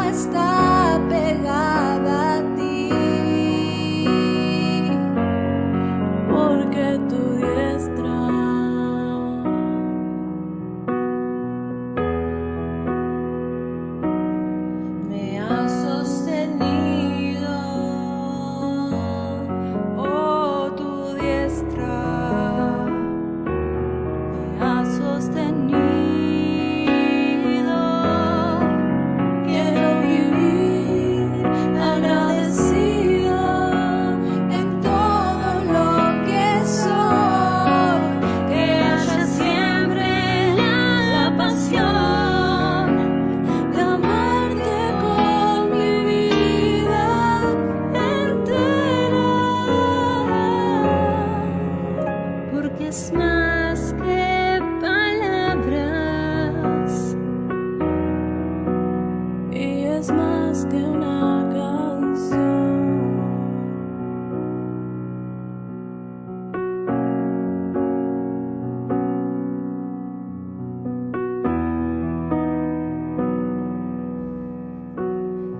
está pegada a ti, porque tu diestra me ha sostenido. Oh, tu diestra me ha sostenido. Quiero vivir agradecida en todo lo que soy, que haya siempre la pasión de amarte con mi vida entera, porque es más que palabras y es más que una canción.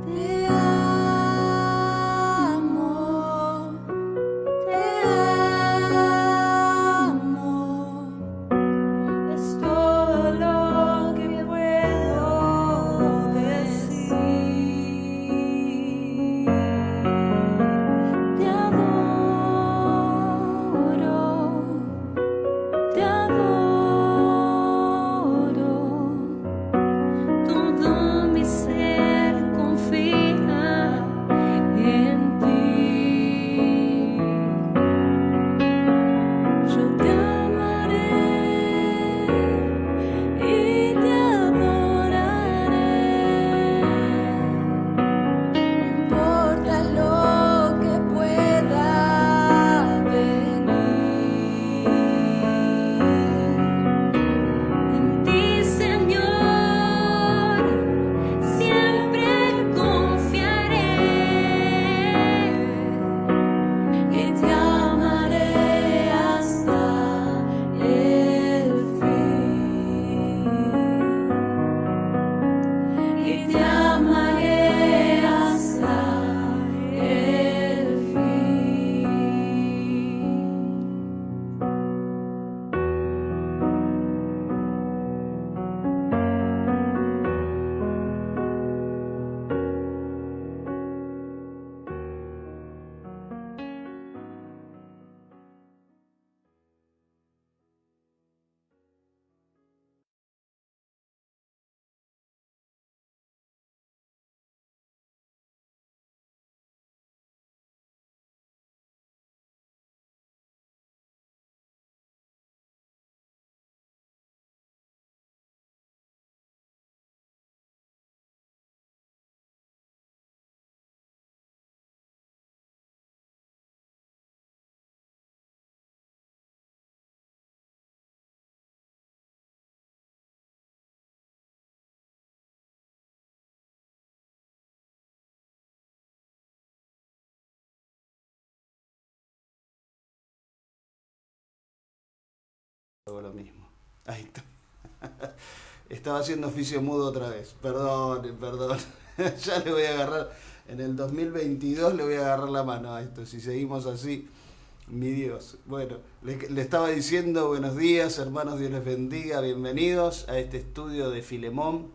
Te amo, es todo lo que puedo decir. Te adoro, todo mi ser confía en ti. Yo te amaré y te adoraré, no importa lo que pueda venir. En ti, Señor, siempre confiaré y te amaré hasta el fin. Y te amaré hasta el fin. Hago lo mismo. Ahí está. Estaba haciendo oficio mudo otra vez. Perdón. Ya le voy a agarrar. En el 2022 le voy a agarrar la mano a esto. Si seguimos así, mi Dios. Bueno, le estaba diciendo buenos días, hermanos, Dios les bendiga. Bienvenidos a este estudio de Filemón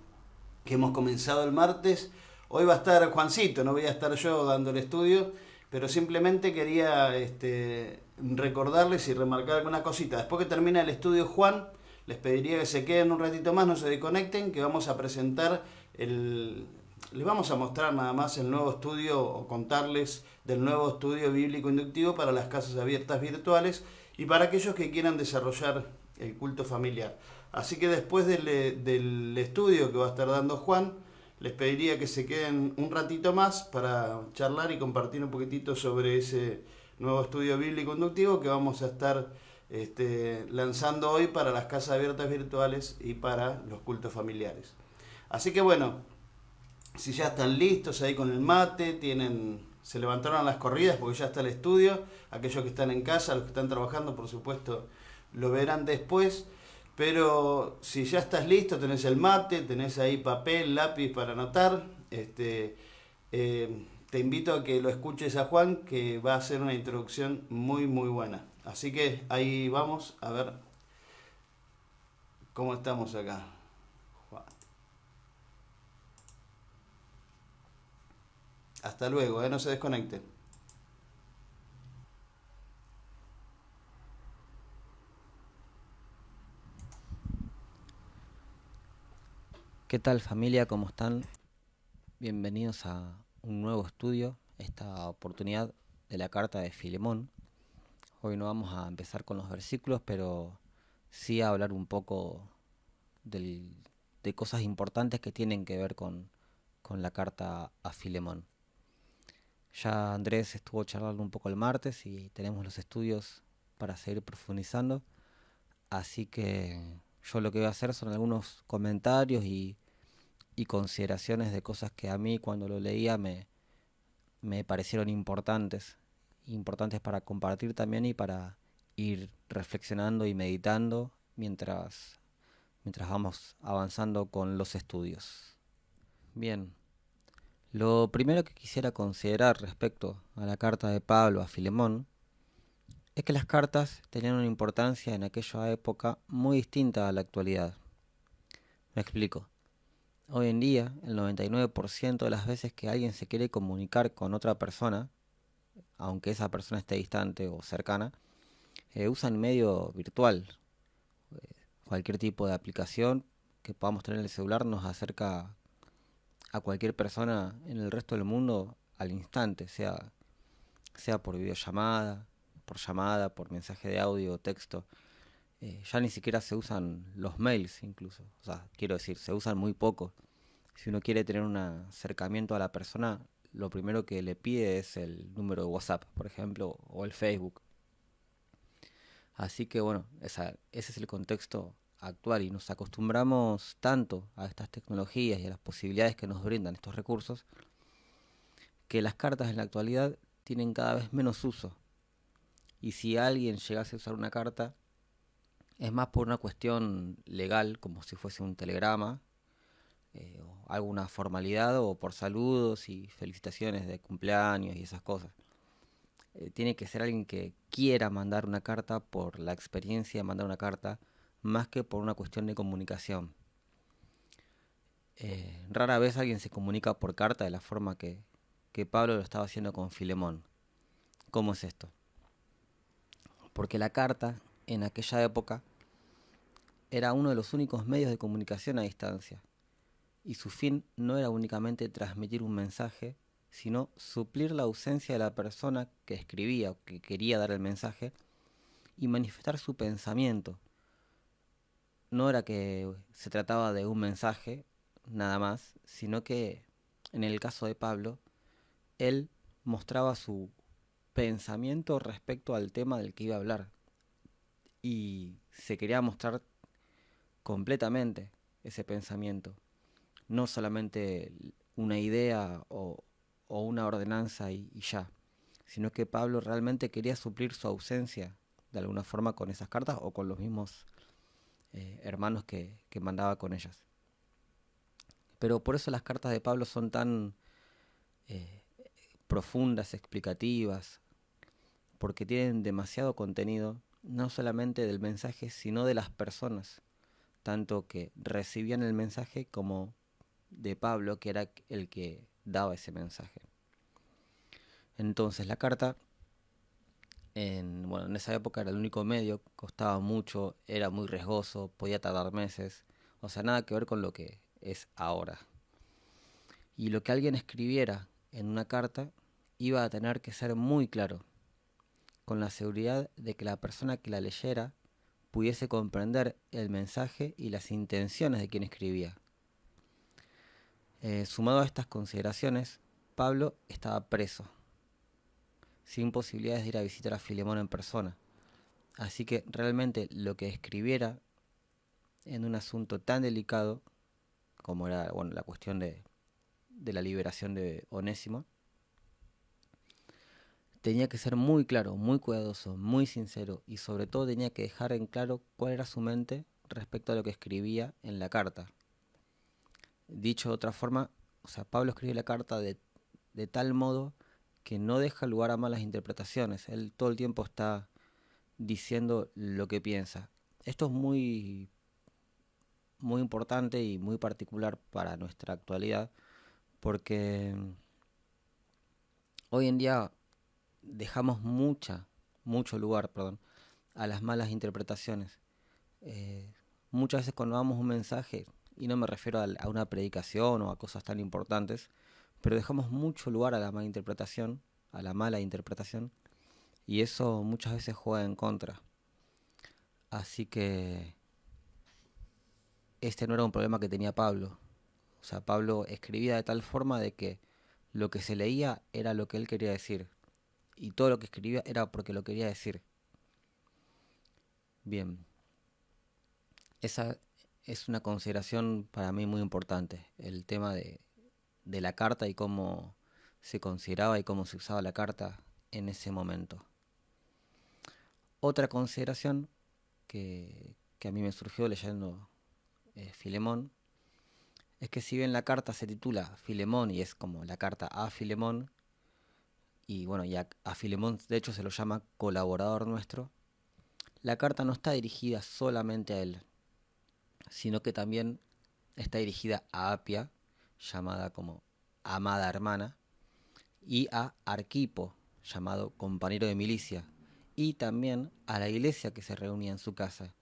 que hemos comenzado el martes. Hoy va a estar Juancito, no voy a estar yo dando el estudio, pero simplemente quería recordarles y remarcar alguna cosita. Después que termine el estudio Juan, les pediría que se queden un ratito más, no se desconecten, que vamos a presentar les vamos a mostrar nada más el nuevo estudio o contarles del nuevo estudio bíblico inductivo para las casas abiertas virtuales y para aquellos que quieran desarrollar el culto familiar. Así que después del estudio que va a estar dando Juan, les pediría que se queden un ratito más para charlar y compartir un poquitito sobre ese nuevo estudio bíblico inductivo que vamos a estar lanzando hoy para las casas abiertas virtuales y para los cultos familiares. Así que bueno, si ya están listos ahí con el mate, se levantaron las corridas porque ya está el estudio, aquellos que están en casa, los que están trabajando, por supuesto, lo verán después. Pero si ya estás listo, tenés el mate, tenés ahí papel, lápiz para anotar, Este, te invito a que lo escuches a Juan, que va a hacer una introducción muy, muy buena. Así que ahí vamos a ver cómo estamos acá. Juan. Hasta luego, no se desconecten. ¿Qué tal familia? ¿Cómo están? Bienvenidos a un nuevo estudio, esta oportunidad de la carta de Filemón. Hoy no vamos a empezar con los versículos, pero sí a hablar un poco de cosas importantes que tienen que ver con la carta a Filemón. Ya Andrés estuvo charlando un poco el martes y tenemos los estudios para seguir profundizando, así que yo lo que voy a hacer son algunos comentarios y consideraciones de cosas que a mí cuando lo leía me parecieron importantes para compartir también y para ir reflexionando y meditando mientras vamos avanzando con los estudios. Bien, lo primero que quisiera considerar respecto a la carta de Pablo a Filemón es que las cartas tenían una importancia en aquella época muy distinta a la actualidad. Me explico. Hoy en día, el 99% de las veces que alguien se quiere comunicar con otra persona, aunque esa persona esté distante o cercana, usan medio virtual. Cualquier tipo de aplicación que podamos tener en el celular nos acerca a cualquier persona en el resto del mundo al instante, sea por videollamada, por mensaje de audio o texto. Ya ni siquiera se usan los mails incluso. O sea, quiero decir, se usan muy poco. Si uno quiere tener un acercamiento a la persona, lo primero que le pide es el número de WhatsApp, por ejemplo, o el Facebook. Así que bueno, ese es el contexto actual y nos acostumbramos tanto a estas tecnologías y a las posibilidades que nos brindan estos recursos, que las cartas en la actualidad tienen cada vez menos uso. Y si alguien llegase a usar una carta, es más por una cuestión legal, como si fuese un telegrama, o alguna formalidad, o por saludos y felicitaciones de cumpleaños y esas cosas. Tiene que ser alguien que quiera mandar una carta por la experiencia de mandar una carta, más que por una cuestión de comunicación. Rara vez alguien se comunica por carta de la forma que Pablo lo estaba haciendo con Filemón. ¿Cómo es esto? Porque la carta, en aquella época, era uno de los únicos medios de comunicación a distancia. Y su fin no era únicamente transmitir un mensaje, sino suplir la ausencia de la persona que escribía o que quería dar el mensaje y manifestar su pensamiento. No era que se trataba de un mensaje nada más, sino que en el caso de Pablo, él mostraba su pensamiento respecto al tema del que iba a hablar y se quería mostrar completamente ese pensamiento, no solamente una idea o una ordenanza y ya, sino que Pablo realmente quería suplir su ausencia de alguna forma con esas cartas o con los mismos hermanos que mandaba con ellas. Pero por eso las cartas de Pablo son tan eh, profundas, explicativas, porque tienen demasiado contenido, no solamente del mensaje, sino de las personas, tanto que recibían el mensaje como de Pablo, que era el que daba ese mensaje. Entonces la carta, en esa época era el único medio, costaba mucho, era muy riesgoso, podía tardar meses, o sea, nada que ver con lo que es ahora. Y lo que alguien escribiera en una carta iba a tener que ser muy claro, con la seguridad de que la persona que la leyera pudiese comprender el mensaje y las intenciones de quien escribía. Sumado a estas consideraciones, Pablo estaba preso, sin posibilidades de ir a visitar a Filemón en persona. Así que realmente lo que escribiera en un asunto tan delicado como era la cuestión de la liberación de Onésimo, tenía que ser muy claro, muy cuidadoso, muy sincero y sobre todo tenía que dejar en claro cuál era su mente respecto a lo que escribía en la carta. Dicho de otra forma, o sea, Pablo escribe la carta de tal modo que no deja lugar a malas interpretaciones. Él todo el tiempo está diciendo lo que piensa. Esto es muy, muy importante y muy particular para nuestra actualidad, porque hoy en día dejamos mucho lugar, perdón, a las malas interpretaciones. Eh, Muchas veces cuando damos un mensaje, y no me refiero a una predicación o a cosas tan importantes, pero dejamos mucho lugar a la mala interpretación, y eso muchas veces juega en contra. Así que este no era un problema que tenía Pablo. O sea, Pablo escribía de tal forma de que lo que se leía era lo que él quería decir, y todo lo que escribía era porque lo quería decir. Bien, esa es una consideración para mí muy importante, el tema de la carta y cómo se consideraba y cómo se usaba la carta en ese momento. Otra consideración que a mí me surgió leyendo Filemón es que si bien la carta se titula Filemón y es como la carta a Filemón, y bueno, a Filemón de hecho se lo llama colaborador nuestro, la carta no está dirigida solamente a él, sino que también está dirigida a Apia, llamada como amada hermana, y a Arquipo, llamado compañero de milicia, y también a la iglesia que se reunía en su casa.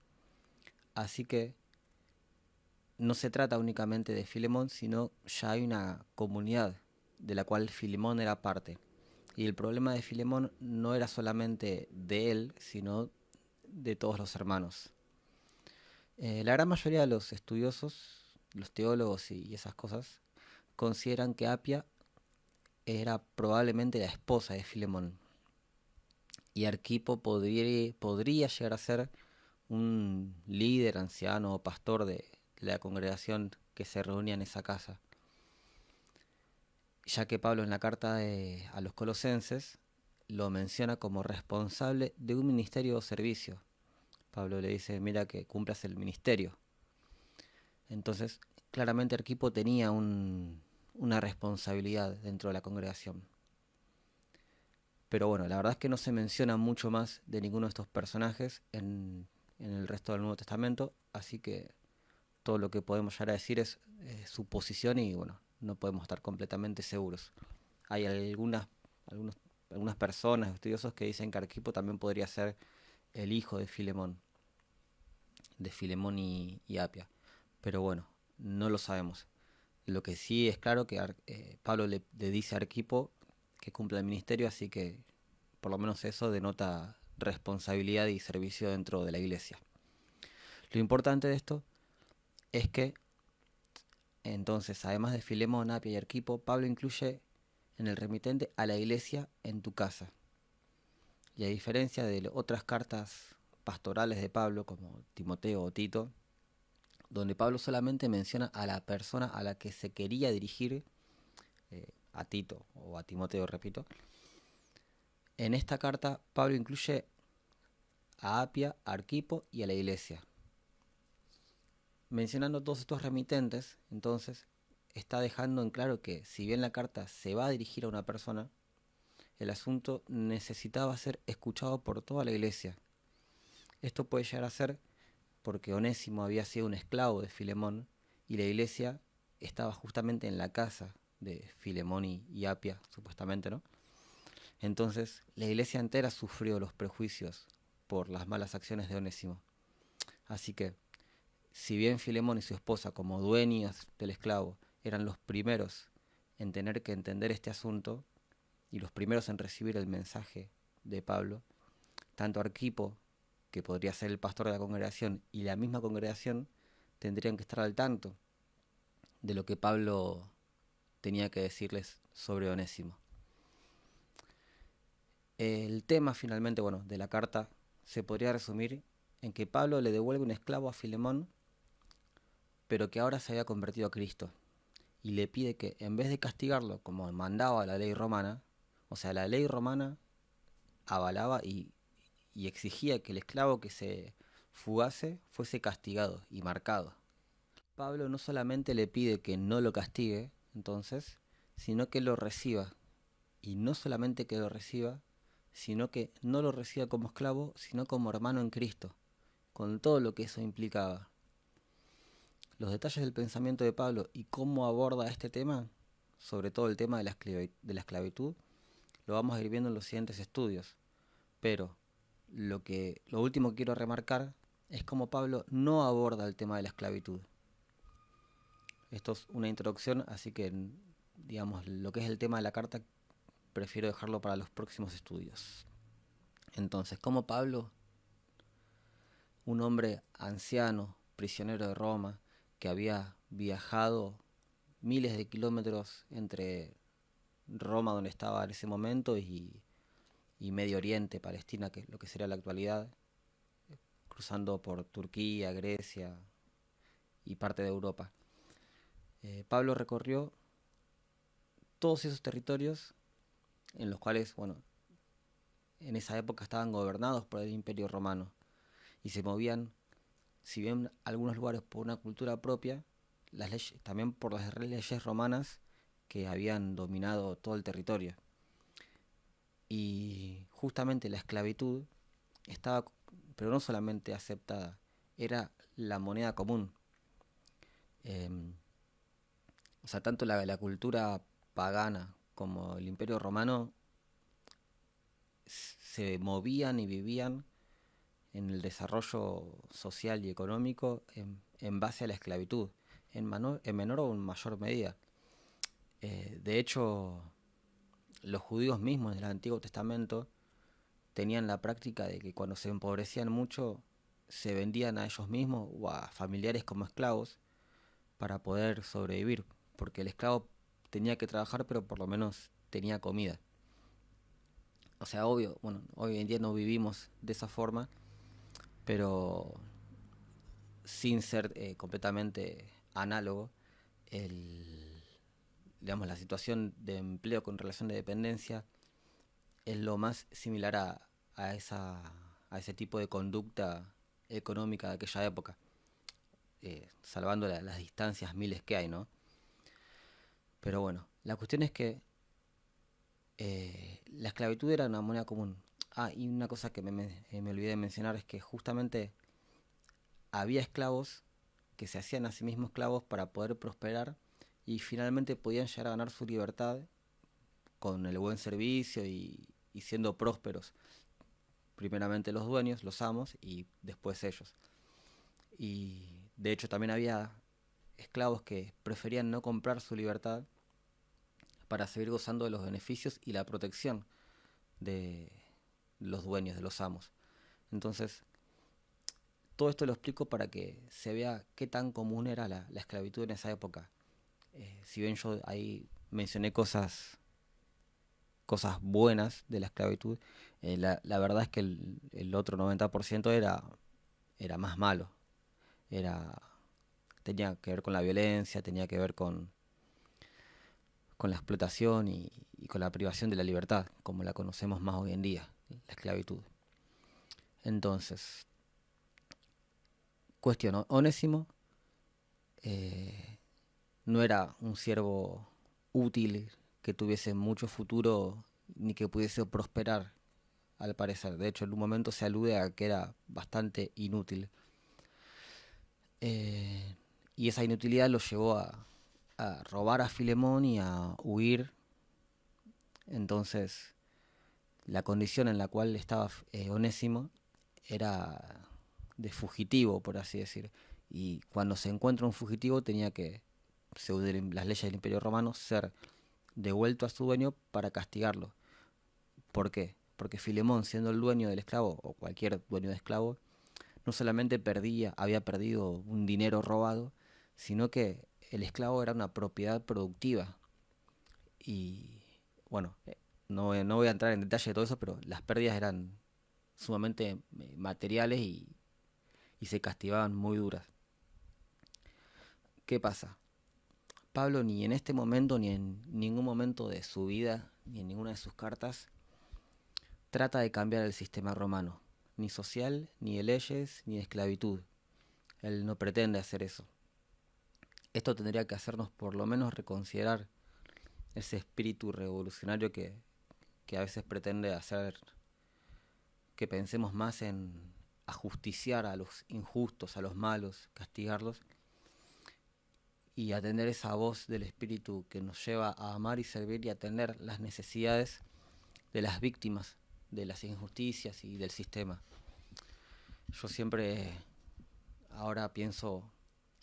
Así que no se trata únicamente de Filemón, sino ya hay una comunidad de la cual Filemón era parte. Y el problema de Filemón no era solamente de él, sino de todos los hermanos. La gran mayoría de los estudiosos, los teólogos y esas cosas, consideran que Apia era probablemente la esposa de Filemón. Y Arquipo podría llegar a ser un líder, anciano o pastor de la congregación que se reunía en esa casa. Ya que Pablo en la carta a los colosenses lo menciona como responsable de un ministerio o servicio. Pablo le dice, mira que cumplas el ministerio. Entonces, claramente Arquipo tenía una responsabilidad dentro de la congregación. Pero bueno, la verdad es que no se menciona mucho más de ninguno de estos personajes en el resto del Nuevo Testamento, así que todo lo que podemos llegar a decir es suposición y bueno, no podemos estar completamente seguros. Hay algunas personas, estudiosos, que dicen que Arquipo también podría ser el hijo de Filemón y Apia, pero bueno, no lo sabemos. Lo que sí es claro que Pablo le dice a Arquipo que cumpla el ministerio, así que por lo menos eso denota responsabilidad y servicio dentro de la iglesia. Lo importante de esto es que entonces, además de Filemón, Apia y Arquipo, Pablo incluye en el remitente a la iglesia en tu casa. Y a diferencia de otras cartas pastorales de Pablo, como Timoteo o Tito, donde Pablo solamente menciona a la persona a la que se quería dirigir, a Tito o a Timoteo, repito, en esta carta Pablo incluye a Apia, a Arquipo y a la iglesia. Mencionando todos estos remitentes, entonces, está dejando en claro que si bien la carta se va a dirigir a una persona, el asunto necesitaba ser escuchado por toda la iglesia. Esto puede llegar a ser porque Onésimo había sido un esclavo de Filemón y la iglesia estaba justamente en la casa de Filemón y Apia, supuestamente, ¿no? Entonces, la iglesia entera sufrió los prejuicios por las malas acciones de Onésimo. Así que, si bien Filemón y su esposa, como dueños del esclavo, eran los primeros en tener que entender este asunto y los primeros en recibir el mensaje de Pablo, tanto Arquipo, que podría ser el pastor de la congregación, y la misma congregación tendrían que estar al tanto de lo que Pablo tenía que decirles sobre Onésimo. El tema finalmente, bueno, de la carta se podría resumir en que Pablo le devuelve un esclavo a Filemón, pero que ahora se había convertido a Cristo, y le pide que en vez de castigarlo como mandaba la ley romana, o sea, la ley romana avalaba y exigía que el esclavo que se fugase fuese castigado y marcado. Pablo no solamente le pide que no lo castigue, entonces, sino que lo reciba. Y no solamente que lo reciba, sino que no lo reciba como esclavo, sino como hermano en Cristo, con todo lo que eso implicaba. Los detalles del pensamiento de Pablo y cómo aborda este tema, sobre todo el tema de la esclavitud, lo vamos a ir viendo en los siguientes estudios. Pero lo último que quiero remarcar es cómo Pablo no aborda el tema de la esclavitud. Esto es una introducción, así que, digamos, lo que es el tema de la carta prefiero dejarlo para los próximos estudios. Entonces, como Pablo, un hombre anciano, prisionero de Roma, que había viajado miles de kilómetros entre Roma, donde estaba en ese momento, y Medio Oriente, Palestina, que es lo que sería la actualidad, cruzando por Turquía, Grecia y parte de Europa. Pablo recorrió todos esos territorios en los cuales, bueno, en esa época estaban gobernados por el Imperio Romano y se movían, si bien algunos lugares por una cultura propia, las leyes, también por las leyes romanas que habían dominado todo el territorio. Y justamente la esclavitud estaba, pero no solamente aceptada, era la moneda común. O sea, tanto la cultura pagana como el Imperio Romano se movían y vivían en el desarrollo social y económico en base a la esclavitud, en menor o en mayor medida. De hecho, los judíos mismos del Antiguo Testamento tenían la práctica de que cuando se empobrecían mucho, se vendían a ellos mismos o a familiares como esclavos para poder sobrevivir, porque el esclavo tenía que trabajar, pero por lo menos tenía comida. O sea, obvio, bueno, hoy en día no vivimos de esa forma, pero sin ser completamente análogo, digamos, la situación de empleo con relación de dependencia es lo más similar a ese tipo de conducta económica de aquella época, salvando las distancias miles que hay, ¿no? Pero bueno, la cuestión es que la esclavitud era una moneda común. Ah, y una cosa que me olvidé de mencionar es que justamente había esclavos que se hacían a sí mismos esclavos para poder prosperar y finalmente podían llegar a ganar su libertad con el buen servicio y siendo prósperos. Primeramente los dueños, los amos, y después ellos. Y de hecho también había esclavos que preferían no comprar su libertad para seguir gozando de los beneficios y la protección de los dueños, de los amos. Entonces, todo esto lo explico para que se vea qué tan común era la esclavitud en esa época. Si bien yo ahí mencioné cosas buenas de la esclavitud, la verdad es que el otro 90% era más malo. Tenía que ver con la violencia, tenía que ver con la explotación y con la privación de la libertad, como la conocemos más hoy en día, la esclavitud. Entonces, cuestión, Onésimo no era un siervo útil que tuviese mucho futuro ni que pudiese prosperar, al parecer. De hecho, en un momento se alude a que era bastante inútil. Y esa inutilidad lo llevó a robar a Filemón y a huir. Entonces, la condición en la cual estaba Onésimo era de fugitivo, por así decir. Y cuando se encuentra un fugitivo tenía que, según las leyes del Imperio Romano, ser devuelto a su dueño para castigarlo. ¿Por qué? Porque Filemón, siendo el dueño del esclavo, o cualquier dueño de esclavo, no solamente había perdido un dinero robado, sino que el esclavo era una propiedad productiva. Y bueno, no voy a entrar en detalle de todo eso, pero las pérdidas eran sumamente materiales y se castigaban muy duras. ¿Qué pasa? Pablo ni en este momento, ni en ningún momento de su vida, ni en ninguna de sus cartas, trata de cambiar el sistema romano, ni social, ni de leyes, ni de esclavitud. Él no pretende hacer eso. Esto tendría que hacernos por lo menos reconsiderar ese espíritu revolucionario que a veces pretende hacer que pensemos más en ajusticiar a los injustos, a los malos, castigarlos, y atender esa voz del espíritu que nos lleva a amar y servir y atender las necesidades de las víctimas de las injusticias y del sistema. Yo siempre ahora pienso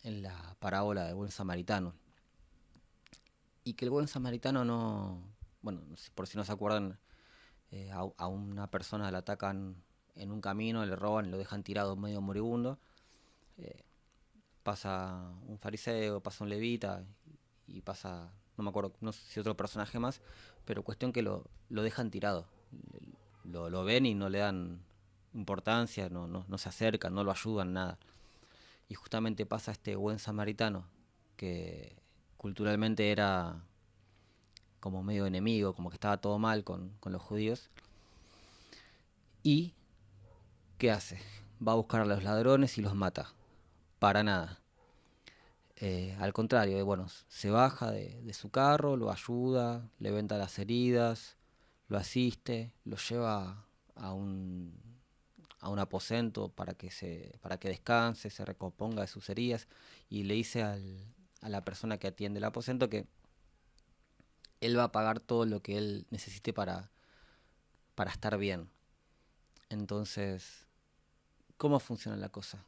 en la parábola del buen samaritano, y que el buen samaritano no, bueno, por si no se acuerdan, a una persona la atacan en un camino, le roban y lo dejan tirado medio moribundo. Pasa un fariseo, pasa un levita y pasa, no me acuerdo, no sé si otro personaje más, pero cuestión que lo dejan tirado. Lo ven y no le dan importancia, no se acercan, no lo ayudan, nada. Y justamente pasa este buen samaritano, que culturalmente era como medio enemigo, como que estaba todo mal con los judíos. ¿Y qué hace? Va a buscar a los ladrones y los mata. Para nada. Al contrario, bueno, se baja de su carro, lo ayuda, le venda las heridas, lo asiste, lo lleva a un aposento para que descanse, se recomponga de sus heridas, y le dice a la persona que atiende el aposento que él va a pagar todo lo que él necesite para estar bien. Entonces, ¿cómo funciona la cosa?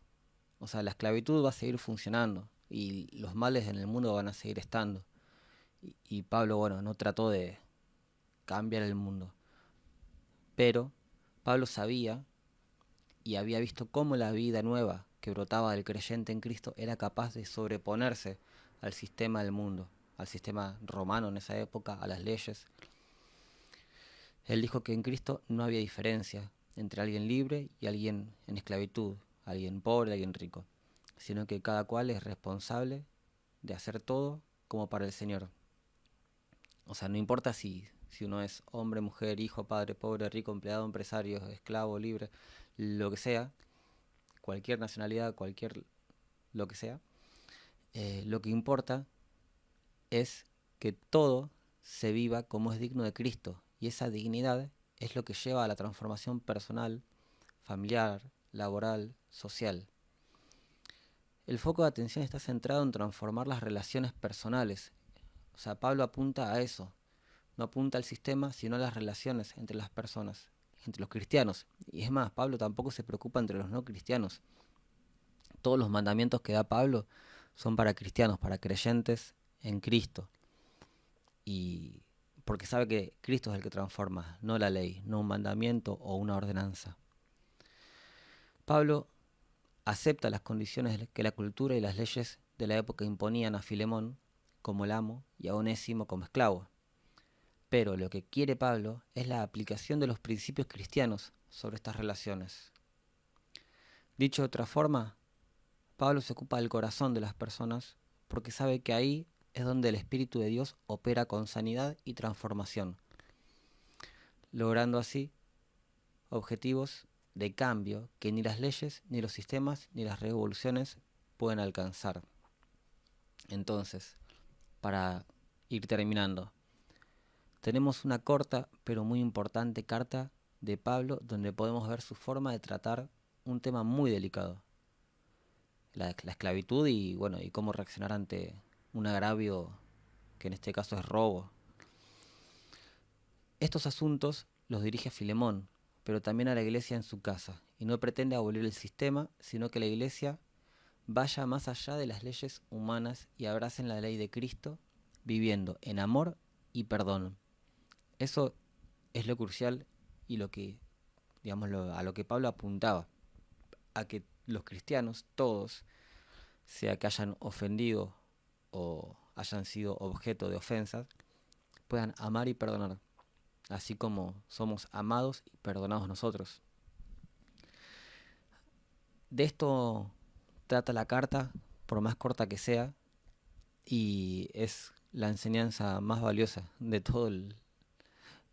O sea, la esclavitud va a seguir funcionando y los males en el mundo van a seguir estando. Y Pablo, bueno, no trató de cambiar el mundo, pero Pablo sabía y había visto cómo la vida nueva que brotaba del creyente en Cristo era capaz de sobreponerse al sistema del mundo, al sistema romano en esa época, a las leyes. Él dijo que en Cristo no había diferencia entre alguien libre y alguien en esclavitud, alguien pobre y alguien rico, sino que cada cual es responsable de hacer todo como para el Señor. O sea, no importa si uno es hombre, mujer, hijo, padre, pobre, rico, empleado, empresario, esclavo, libre, lo que sea, cualquier nacionalidad, cualquier lo que sea, lo que importa es que todo se viva como es digno de Cristo, y esa dignidad es lo que lleva a la transformación personal, familiar, laboral, social. El foco de atención está centrado en transformar las relaciones personales. O sea, Pablo apunta a eso. No apunta al sistema, sino a las relaciones entre las personas, entre los cristianos. Y es más, Pablo tampoco se preocupa entre los no cristianos. Todos los mandamientos que da Pablo son para cristianos, para creyentes en Cristo. Y porque sabe que Cristo es el que transforma, no la ley, no un mandamiento o una ordenanza. Pablo acepta las condiciones que la cultura y las leyes de la época imponían a Filemón como el amo y a Onésimo como esclavo. Pero lo que quiere Pablo es la aplicación de los principios cristianos sobre estas relaciones. Dicho de otra forma, Pablo se ocupa del corazón de las personas porque sabe que ahí es donde el Espíritu de Dios opera con sanidad y transformación, logrando así objetivos de cambio que ni las leyes, ni los sistemas, ni las revoluciones pueden alcanzar. Entonces, para ir terminando, tenemos una corta pero muy importante carta de Pablo donde podemos ver su forma de tratar un tema muy delicado, la esclavitud y bueno, y cómo reaccionar ante un agravio que en este caso es robo. Estos asuntos los dirige a Filemón, pero también a la iglesia en su casa, y no pretende abolir el sistema, sino que la iglesia vaya más allá de las leyes humanas y abracen la ley de Cristo, viviendo en amor y perdón. Eso es lo crucial y lo que, digamos, a lo que Pablo apuntaba, a que los cristianos, todos, sea que hayan ofendido o hayan sido objeto de ofensas, puedan amar y perdonar, así como somos amados y perdonados nosotros. De esto trata la carta, por más corta que sea, y es la enseñanza más valiosa de todo el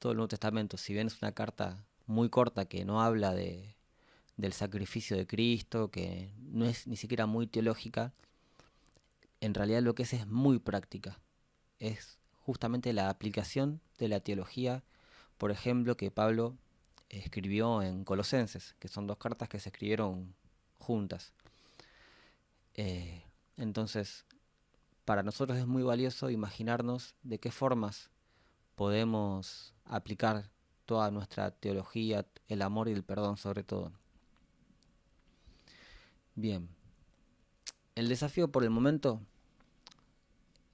Nuevo Testamento. Si bien es una carta muy corta que no habla del sacrificio de Cristo, que no es ni siquiera muy teológica, en realidad lo que es muy práctica. Es justamente la aplicación de la teología, por ejemplo, que Pablo escribió en Colosenses, que son 2 cartas que se escribieron juntas. Entonces, para nosotros es muy valioso imaginarnos de qué formas podemos aplicar toda nuestra teología, el amor y el perdón sobre todo. Bien, el desafío por el momento,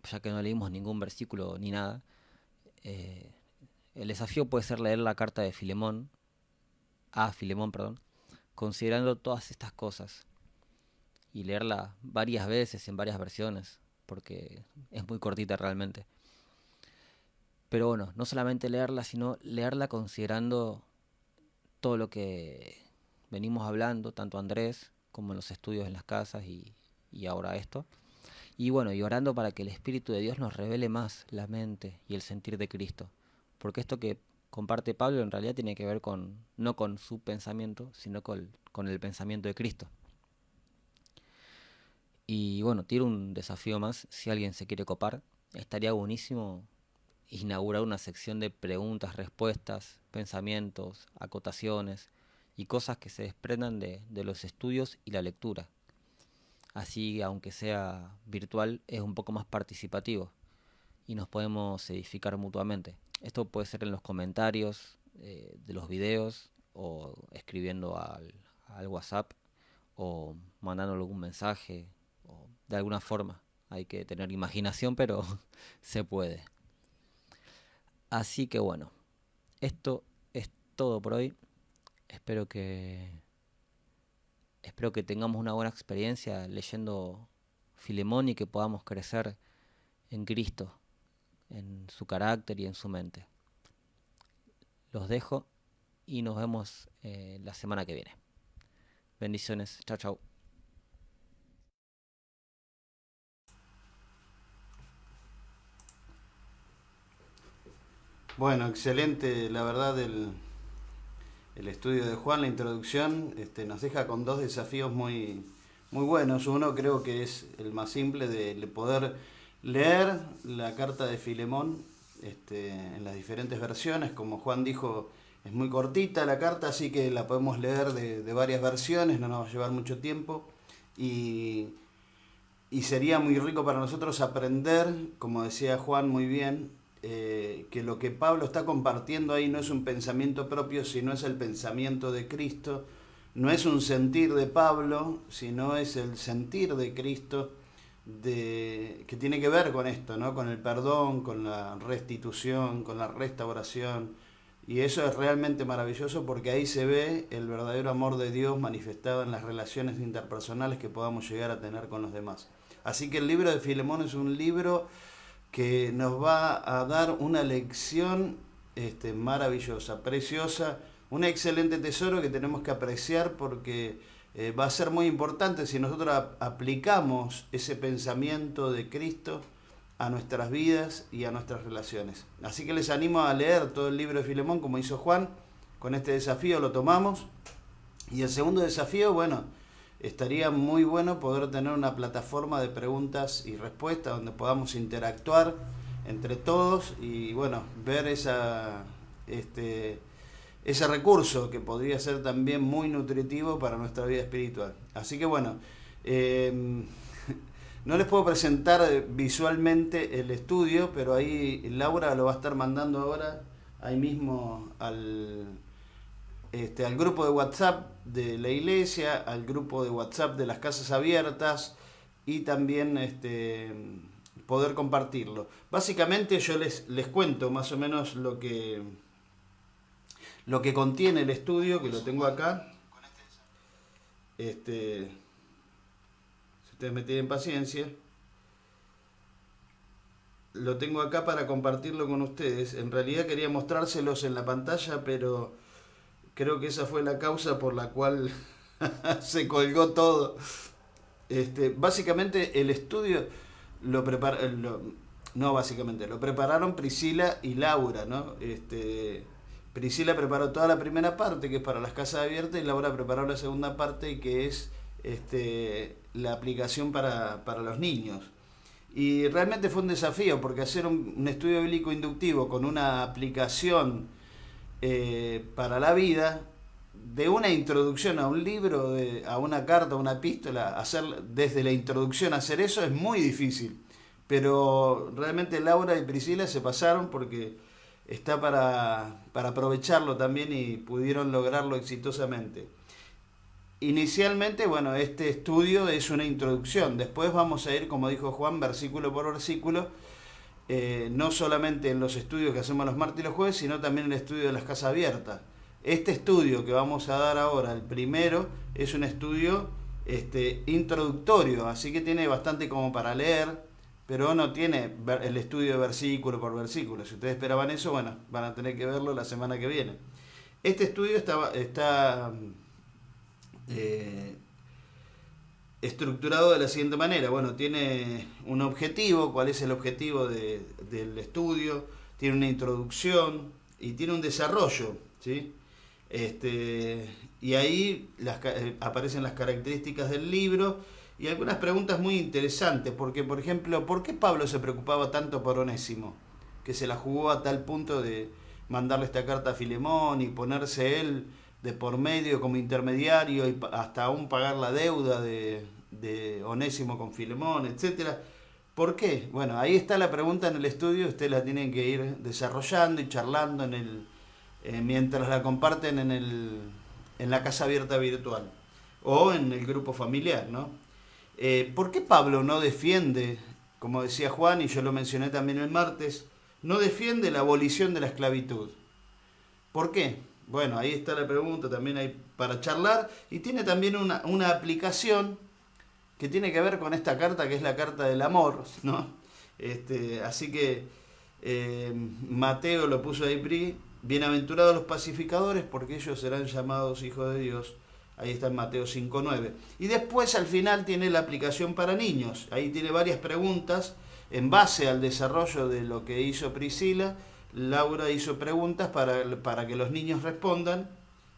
ya que no leímos ningún versículo ni nada, el desafío puede ser leer la carta de Filemón, considerando todas estas cosas y leerla varias veces en varias versiones, porque es muy cortita realmente. Pero bueno, no solamente leerla, sino leerla considerando todo lo que venimos hablando, tanto Andrés como en los estudios en las casas y ahora esto. Y bueno, y orando para que el Espíritu de Dios nos revele más la mente y el sentir de Cristo. Porque esto que comparte Pablo en realidad tiene que ver no con su pensamiento, sino con el pensamiento de Cristo. Y bueno, tiene un desafío más, si alguien se quiere copar, estaría buenísimo inaugurar una sección de preguntas, respuestas, pensamientos, acotaciones y cosas que se desprendan de los estudios y la lectura. Así, aunque sea virtual, es un poco más participativo y nos podemos edificar mutuamente. Esto puede ser en los comentarios de los videos o escribiendo al WhatsApp o mandando algún mensaje o de alguna forma. Hay que tener imaginación, pero se puede. Así que bueno, esto es todo por hoy. Espero que tengamos una buena experiencia leyendo Filemón y que podamos crecer en Cristo, en su carácter y en su mente. Los dejo y nos vemos la semana que viene. Bendiciones. Chao, chao. Bueno, excelente, la verdad, el estudio de Juan, la introducción, nos deja con 2 desafíos muy, muy buenos. Uno creo que es el más simple de poder leer la carta de Filemón en las diferentes versiones. Como Juan dijo, es muy cortita la carta, así que la podemos leer de varias versiones, no nos va a llevar mucho tiempo. Y sería muy rico para nosotros aprender, como decía Juan muy bien, que lo que Pablo está compartiendo ahí no es un pensamiento propio, sino es el pensamiento de Cristo. No es un sentir de Pablo, sino es el sentir de Cristo, que tiene que ver con esto, ¿no? Con el perdón, con la restitución, con la restauración. Y eso es realmente maravilloso porque ahí se ve el verdadero amor de Dios manifestado en las relaciones interpersonales que podamos llegar a tener con los demás. Así que el libro de Filemón es un libro que nos va a dar una lección maravillosa, preciosa, un excelente tesoro que tenemos que apreciar porque va a ser muy importante si nosotros aplicamos ese pensamiento de Cristo a nuestras vidas y a nuestras relaciones. Así que les animo a leer todo el libro de Filemón como hizo Juan. Con este desafío lo tomamos. Y el segundo desafío, bueno, estaría muy bueno poder tener una plataforma de preguntas y respuestas donde podamos interactuar entre todos y bueno, ver ese recurso que podría ser también muy nutritivo para nuestra vida espiritual. Así que bueno, no les puedo presentar visualmente el estudio, pero ahí Laura lo va a estar mandando ahora, ahí mismo al grupo de WhatsApp de la iglesia, al grupo de WhatsApp de las casas abiertas y también poder compartirlo. Básicamente yo les cuento más o menos lo que contiene el estudio, que lo tengo acá. Si ustedes me tienen paciencia, lo tengo acá para compartirlo con ustedes. En realidad quería mostrárselos en la pantalla, pero creo que esa fue la causa por la cual se colgó todo. Básicamente el estudio lo prepararon Priscila y Laura, ¿no? Priscila preparó toda la primera parte, que es para las casas abiertas, y Laura preparó la segunda parte, que es la aplicación para los niños. Y realmente fue un desafío, porque hacer un estudio bíblico inductivo con una aplicación para la vida, de una introducción a un libro, a una carta, a una epístola, hacer desde la introducción hacer eso es muy difícil. Pero realmente Laura y Priscila se pasaron porque está para aprovecharlo también y pudieron lograrlo exitosamente. Inicialmente, bueno, este estudio es una introducción. Después vamos a ir, como dijo Juan, versículo por versículo, no solamente en los estudios que hacemos los martes y los jueves, sino también en el estudio de las casas abiertas. Este estudio que vamos a dar ahora, el primero, es un estudio introductorio, así que tiene bastante como para leer, pero no tiene el estudio de versículo por versículo. Si ustedes esperaban eso, bueno, van a tener que verlo la semana que viene. Este estudio está estructurado de la siguiente manera. Bueno, tiene un objetivo. ¿Cuál es el objetivo del estudio? Tiene una introducción y tiene un desarrollo, ¿sí? Y ahí aparecen las características del libro y algunas preguntas muy interesantes, porque, por ejemplo, ¿por qué Pablo se preocupaba tanto por Onésimo? Que se la jugó a tal punto de mandarle esta carta a Filemón y ponerse él de por medio como intermediario y hasta aún pagar la deuda de Onésimo con Filemón, etcétera. ¿Por qué? Bueno, ahí está la pregunta en el estudio, ustedes la tienen que ir desarrollando y charlando mientras la comparten en la casa abierta virtual o en el grupo familiar, ¿no? ¿Por qué Pablo no defiende, como decía Juan y yo lo mencioné también el martes, no defiende la abolición de la esclavitud? ¿Por qué? Bueno, ahí está la pregunta, también hay para charlar, y tiene también una aplicación que tiene que ver con esta carta, que es la carta del amor, ¿no? Así que Mateo lo puso ahí, bienaventurados los pacificadores, porque ellos serán llamados hijos de Dios. Ahí está en Mateo 5:9. Y después al final tiene la aplicación para niños. Ahí tiene varias preguntas en base al desarrollo de lo que hizo Priscila. Laura hizo preguntas para que los niños respondan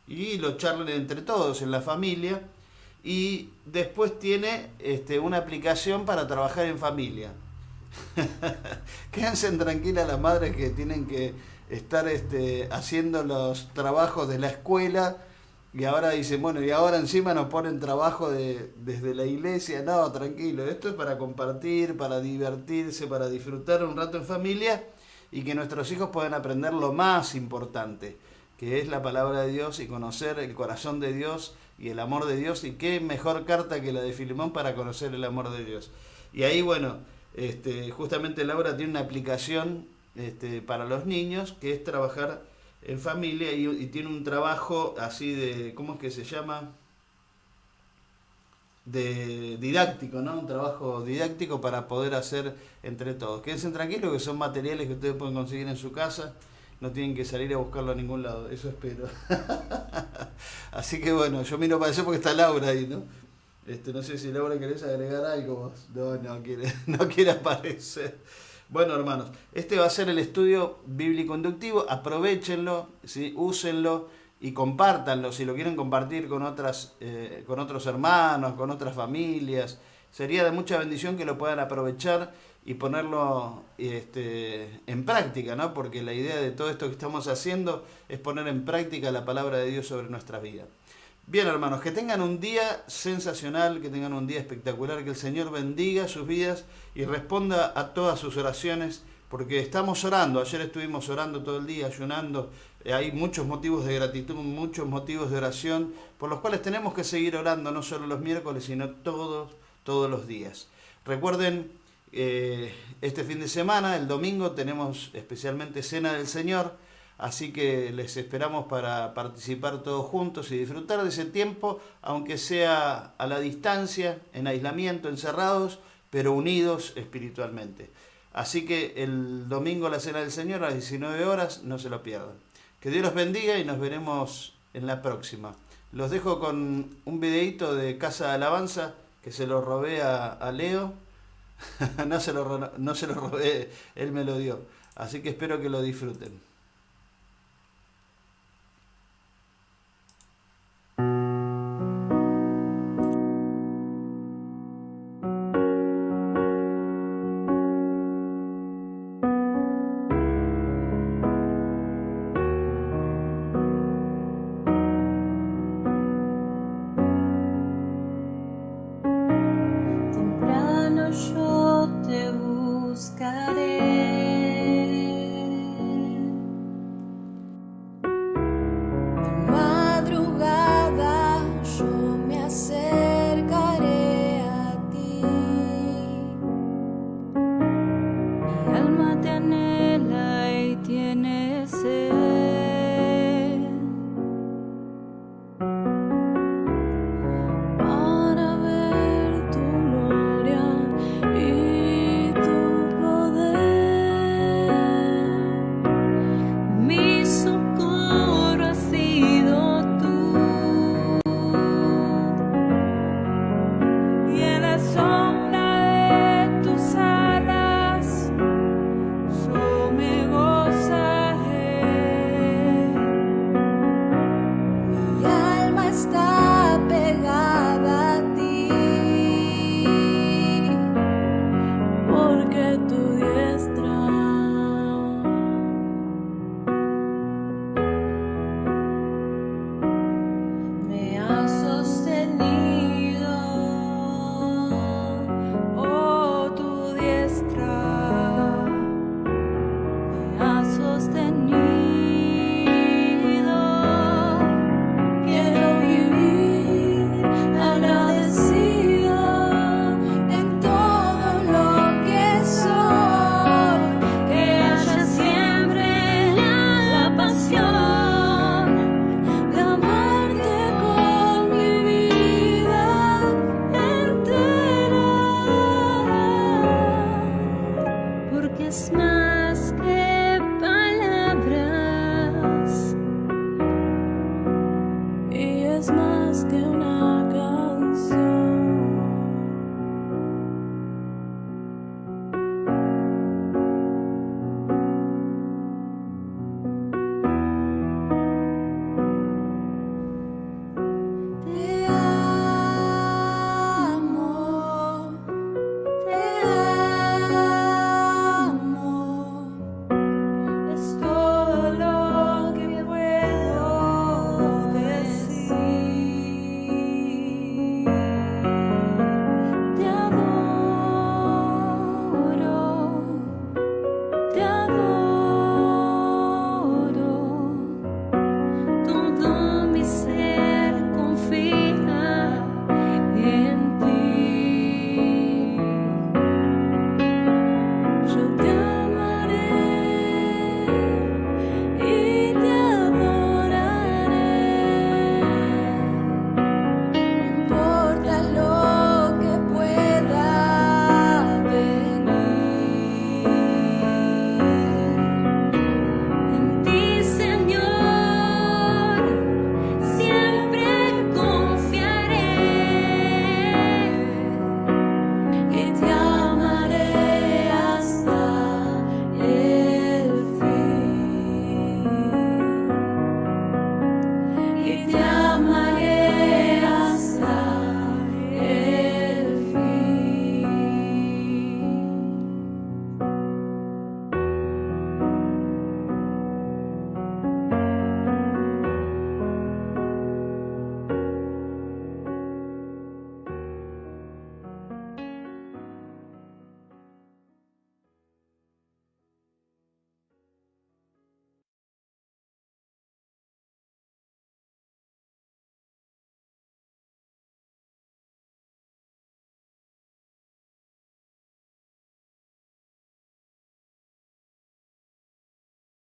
y lo charlen entre todos en la familia. Y después tiene una aplicación para trabajar en familia. Quédense tranquilas las madres que tienen que estar haciendo los trabajos de la escuela y ahora dicen, bueno, y ahora encima nos ponen trabajo desde la iglesia. No, tranquilo, esto es para compartir, para divertirse, para disfrutar un rato en familia y que nuestros hijos puedan aprender lo más importante, que es la palabra de Dios y conocer el corazón de Dios y el amor de Dios. Y qué mejor carta que la de Filemón para conocer el amor de Dios. Y ahí, bueno, justamente Laura tiene una aplicación para los niños, que es trabajar en familia y tiene un trabajo así de, ¿cómo es que se llama? De didáctico, ¿no? Un trabajo didáctico para poder hacer entre todos. Quédense tranquilos que son materiales que ustedes pueden conseguir en su casa, no tienen que salir a buscarlo a ningún lado, eso espero. Así que bueno, yo miro para allá porque está Laura ahí, ¿no? No sé si Laura querés agregar algo vos. No quiere aparecer. Bueno, hermanos, este va a ser el estudio bíblico inductivo. Aprovechenlo, ¿sí? Úsenlo y compártanlo. Si lo quieren compartir con otros hermanos, con otras familias, sería de mucha bendición que lo puedan aprovechar y ponerlo en práctica, ¿no? Porque la idea de todo esto que estamos haciendo es poner en práctica la palabra de Dios sobre nuestras vidas. Bien, hermanos, que tengan un día sensacional, que tengan un día espectacular, que el Señor bendiga sus vidas y responda a todas sus oraciones, porque estamos orando. Ayer estuvimos orando todo el día, ayunando. Hay muchos motivos de gratitud, muchos motivos de oración, por los cuales tenemos que seguir orando, no solo los miércoles, sino todos los días. Recuerden, este fin de semana, el domingo, tenemos especialmente Cena del Señor. Así que les esperamos para participar todos juntos y disfrutar de ese tiempo, aunque sea a la distancia, en aislamiento, encerrados, pero unidos espiritualmente. Así que el domingo la Cena del Señor a las 19 horas, no se lo pierdan. Que Dios los bendiga y nos veremos en la próxima. Los dejo con un videíto de Casa de Alabanza que se lo robé a Leo. No se lo robé, él me lo dio. Así que espero que lo disfruten.